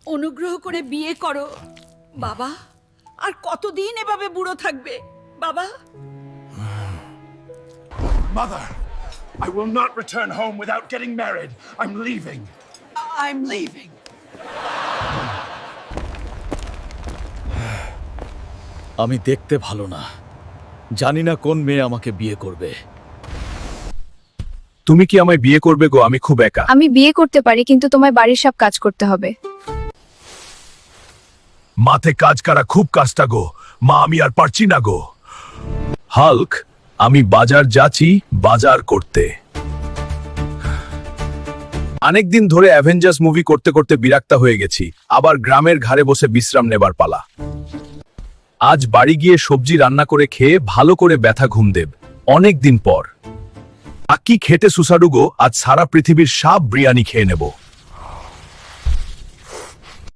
অনুগ্রহ করে বিয়ে করো বাবা। আর কতদিন এভাবে বুড়ো থাকবে বাবা? Mother, I will not return home without getting married. I'm leaving. I'm leaving. আমি দেখতে ভালো না, জানি না কোন মেয়ে আমাকে বিয়ে করবে। তুমি কি আমায় বিয়ে করবে গো? আমি খুব একা। আমি বিয়ে করতে পারি, কিন্তু তোমায় বাড়ির সব কাজ করতে হবে। মাঠে কাজ করা খুব কাজটা গো মা, আমি আর পারছি না গো। হাল্ক, আমি বাজার যাচ্ছি বাজার করতে। অনেকদিন ধরে অ্যাভেঞ্জার্স মুভি করতে করতে বিরক্ত হয়ে গেছি, আবার গ্রামের ঘাড়ে বসে বিশ্রাম নেবার পালা। আজ বাড়ি গিয়ে সবজি রান্না করে খেয়ে ভালো করে ব্যথা ঘুম দেব অনেক দিন পর। আকি খেতে সুসাডু গো, আজ সারা পৃথিবীর সব বিরিয়ানি খেয়ে নেব।